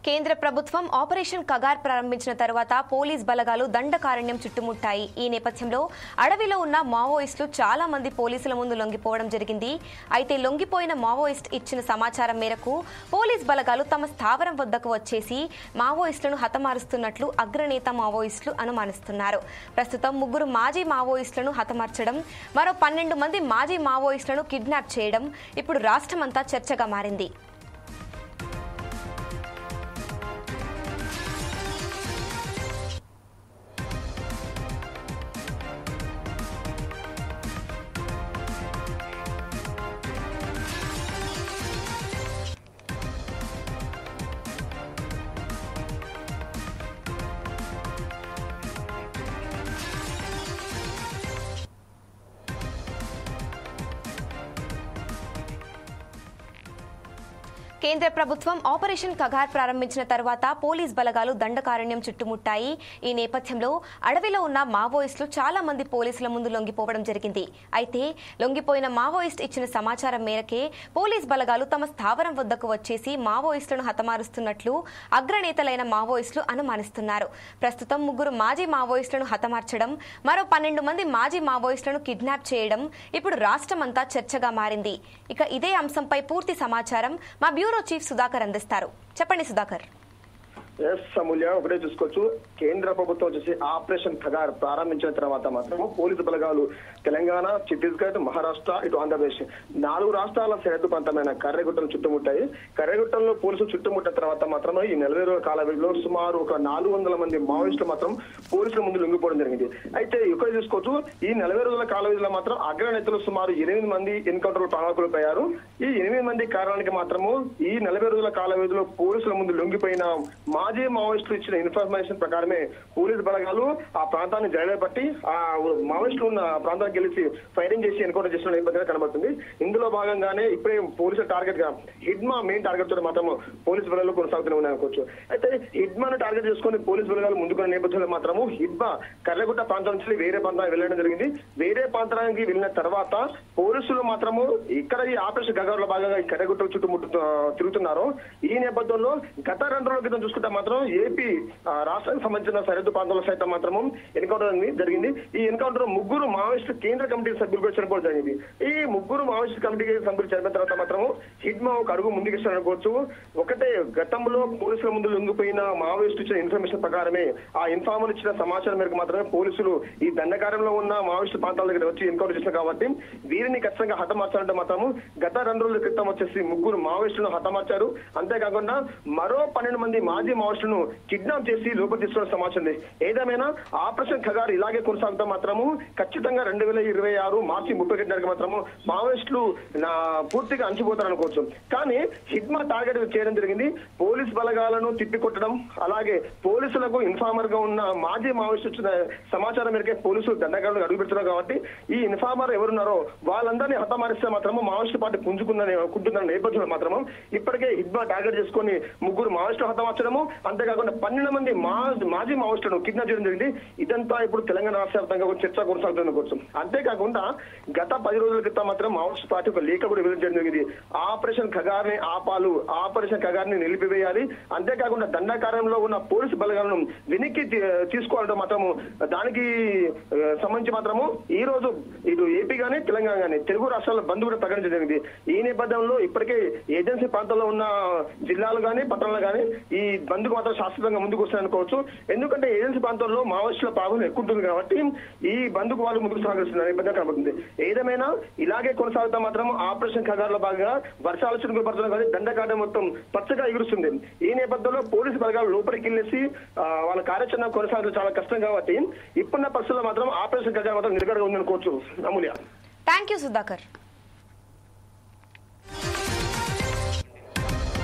కేంద్ర ప్రభుత్వం ఆపరేషన్ కగార్ ప్రారంభించిన తర్వాత పోలీస్ బలగాలు దండకారణ్యం చుట్టుముట్టాయి. ఈ నేపథ్యంలో అడవిలో ఉన్న మావోయిస్టులు చాలా మంది పోలీసుల ముందు లొంగిపోవడం జరిగింది. అయితే లొంగిపోయిన మావోయిస్ట్ ఇచ్చిన సమాచారం మేరకు పోలీస్ బలగాలు తమ స్థావరం వద్దకు వచ్చేసి మావోయిస్టులను హతమారుస్తున్నట్లు అగ్రనేత మావోయిస్టులు అనుమానిస్తున్నారు. ప్రస్తుతం 3 మాజీ మావోయిస్టులను హతమార్చడం, మరో 12 మంది మాజీ మావోయిస్టులను కిడ్నాప్ చేయడం ఇప్పుడు రాష్ట్రమంతా చర్చగా మారింది. కేంద్ర ప్రభుత్వం ఆపరేషన్ కగార్ ప్రారంభించిన తర్వాత పోలీస్ బలగాలు దండకారణ్యం చుట్టుముట్టాయి. ఈ నేపథ్యంలో అడవిలో ఉన్న మావోయిస్టులు చాలా మంది పోలీసుల ముందు లొంగిపోవడం జరిగింది. అయితే లొంగిపోయిన మావోయిస్ట్ ఇచ్చిన సమాచారం మేరకే పోలీస్ బలగాలు తమ స్థావరం వద్దకు వచ్చేసి మావోయిస్టులను హతమారుస్తున్నట్లు అగ్రనేతలైన మావోయిస్టులు అనుమానిస్తున్నారు. ప్రస్తుతం 3 మాజీ మావోయిస్టులను హతమార్చడం, మరో 12 మంది మాజీ మావోయిస్టులను కిడ్నాప్ చేయడం ఇప్పుడు రాష్ట్రమంతా చర్చగా మారింది. ఇక ఇదే అంశంపై పూర్తి సమాచారం మా బ్యూరో చీఫ్ సుధాకర్ అందిస్తారు. చెప్పండి సుధాకర్. సమూల్య ఒకటే చూసుకోవచ్చు. కేంద్ర ప్రభుత్వం వచ్చేసి ఆపరేషన్ కగార్ ప్రారంభించిన తర్వాత మాత్రం పోలీసు బలగాలు తెలంగాణ, ఛత్తీస్గఢ్, మహారాష్ట్ర, ఇటు ఆంధ్రప్రదేశ్ 4 రాష్ట్రాల సరిహద్దు ప్రాంతమైన కర్రెగుట్టను చుట్టుముట్టాయి. కర్రెగుట్టంలో పోలీసులు చుట్టుముట్టిన తర్వాత మాత్రం ఈ 40 రోజుల కాల వ్యవధిలో సుమారు ఒక 400 మంది మావోయిస్టులు మాత్రం పోలీసుల ముందు లొంగిపోవడం జరిగింది. అయితే ఇక్కడ చూసుకోవచ్చు, ఈ 40 రోజుల కాల వ్యవధిలో మాత్రం అగ్రనేతలు సుమారు 8 మంది ఎన్కౌంటర్ ప్రాణాలకోల్పోయారు. ఈ 8 మంది కారణానికి మాత్రము ఈ 40 రోజుల కాల వ్యవధిలో పోలీసుల ముందు లొంగిపోయిన మాజీ మావోయిస్టులు ఇచ్చిన ఇన్ఫర్మేషన్ ప్రకారమే పోలీసు బలగాలు ఆ ప్రాంతాన్ని జరగబట్టి ఆ మావోయిస్టులు ఉన్న ప్రాంతానికి గెలిచి ఫైరింగ్ చేసి ఎన్కౌంటర్ చేసిన నేపథ్యంగా కనబడుతుంది. ఇందులో భాగంగానే ఇప్పుడే పోలీసుల టార్గెట్ గా హిడ్మా మెయిన్ టార్గెట్ తో మాత్రం పోలీసు బలగాలు కొనసాగుతూనే ఉన్నాయి అనుకోవచ్చు. అయితే హిడ్మాను టార్గెట్ చేసుకుని పోలీసు బలగాలు ముందుకున్న నేపథ్యంలో మాత్రము హిడ్మా కర్లగుట్ట ప్రాంతం నుంచి వేరే ప్రాంతానికి వెళ్ళడం జరిగింది. వేరే ప్రాంతానికి వెళ్ళిన తర్వాత పోలీసులు మాత్రము ఇక్కడ ఈ ఆపరేషన్ గగార్ లో భాగంగా ఈ కర్లగుట్ట చుట్టుముట్టు తిరుగుతున్నారు. ఈ నేపథ్యంలో గత 2 రోజుల క్రితం చూసుకుంటే మాత్రం ఏపీ రాష్ట్రానికి సంబంధించిన సరిహద్దు ప్రాంతాల్లో సైతం మాత్రము ఎన్కౌంటర్ జరిగింది. ఈ ఎన్కౌంటర్ 3 మావోయిస్టు కేంద్ర కమిటీ సభ్యులు కూడా చనిపోవడం జరిగింది. ఈ 3 మావోయిస్టు కమిటీ సభ్యులు చనిపోయిన తర్వాత మాత్రము హిడ్మా ఒక అడుగు ముందుకు అనుకోవచ్చు. ఒకటే గతంలో పోలీసుల ముందు లొంగిపోయిన మావోయిస్టు ఇచ్చిన ఇన్ఫర్మేషన్ ప్రకారమే ఆ ఇన్ఫార్మర్ ఇచ్చిన సమాచారం మేరకు మాత్రమే పోలీసులు ఈ దండకార్యంలో ఉన్న మావోయిస్టు ప్రాంతాల దగ్గర వచ్చి ఎన్కౌంటర్ చేశారు. కాబట్టి వీరిని ఖచ్చితంగా హతమార్చాలంటే మాత్రము గత 2 రోజుల క్రితం వచ్చేసి 3 మావోయిస్టులను హతమార్చారు. అంతేకాకుండా మరో 12 మంది మాజీ మావోయిస్టులను కిడ్నాప్ చేసి లోపల తీసుకున్న సమాచారం. ఏదేమైనా ఆపరేషన్ ఖగార్ ఇలాగే కొనసాగుతా మాత్రము ఖచ్చితంగా 2026 మార్చి 31 మాత్రము మావోయిస్టులు పూర్తిగా అంచిపోతారు అనుకోవచ్చు. కానీ హిడ్మా టార్గెట్ చేయడం జరిగింది. పోలీస్ బలగాలను తిప్పికొట్టడం, అలాగే పోలీసులకు ఇన్ఫార్మర్ గా ఉన్న మాజీ మావోయిస్టు ఇచ్చిన సమాచారం మేరకే పోలీసులు దండకాలను అడుగు పెడుతున్నారు. కాబట్టి ఈ ఇన్ఫార్మర్ ఎవరున్నారో వాళ్ళందరినీ హతమారిస్తే మాత్రము మావోయిస్టు పార్టీ పుంజుకుంటున్న నేపథ్యంలో మాత్రము ఇప్పటికే హిడ్మా టార్గెట్ చేసుకుని 3 మావోయిస్టులు హతమార్చడము, అంతేకాకుండా 12 మంది మాజీ మావోయిస్టులను కిడ్నాప్ చేయడం జరిగింది. ఇదంతా ఇప్పుడు తెలంగాణ రాష్ట్ర వ్యాప్తంగా చర్చ కొనసాగుతుంది అనుకోవచ్చు. అంతేకాకుండా గత 10 రోజుల క్రితం మాత్రం మావోయిస్ట్ పార్టీ ఒక లేఖ కూడా విడుదల జరిగింది. ఆపరేషన్ ఖగార్ ని ఆపాలు, ఆపరేషన్ ఖగార్ ని నిలిపివేయాలి, అంతేకాకుండా దండకార్యంలో ఉన్న పోలీసు బలగాలను వెనక్కి తీసుకోవాలంటే మాత్రము దానికి సంబంధించి మాత్రము ఈ రోజు ఇటు ఏపీ గానీ తెలంగాణ గానీ తెలుగు రాష్ట్రాల బంద్ కూడా ప్రకటించడం జరిగింది. ఈ నేపథ్యంలో ఇప్పటికే ఏజెన్సీ ప్రాంతాల్లో ఉన్న జిల్లాలు గానీ పట్టణాలు గానీ ఈ బంద్కు మాత్రం శాశ్వతంగా ముందుకు వస్తాయనుకోవచ్చు. ఎందుకంటే ఏజెన్సీ ప్రాంతంలో మావోయిస్టుల ప్రాబల్యం ఎక్కువ ఉంటుంది కాబట్టి ఈ బంద్కు వాళ్ళు ముందుకు సాగిస్తున్నారు నేపథ్యం కనబడుతుంది. ఏదేమైనా ఇలాగే కొనసాగుతా మాత్రం ఆపరేషన్ ఖగార్ లో భాగంగా వర్షాలు చినుకులు పడుతున్నాయి కానీ దండకార్యం మొత్తం పచ్చగా ఎగురుస్తుంది. ఈ నేపథ్యంలో పోలీసు బలగాలు లోపలికి వెళ్ళేసి వాళ్ళ కార్యాచరణ కొనసాగడం చాలా కష్టం కాబట్టి ఇప్పుడున్న పరిస్థితుల్లో మాత్రం ఆపరేషన్ ఖగార్ మాత్రం నిలకడగా ఉందనుకోవచ్చు. అమూల్య. Thank you Sudhakar.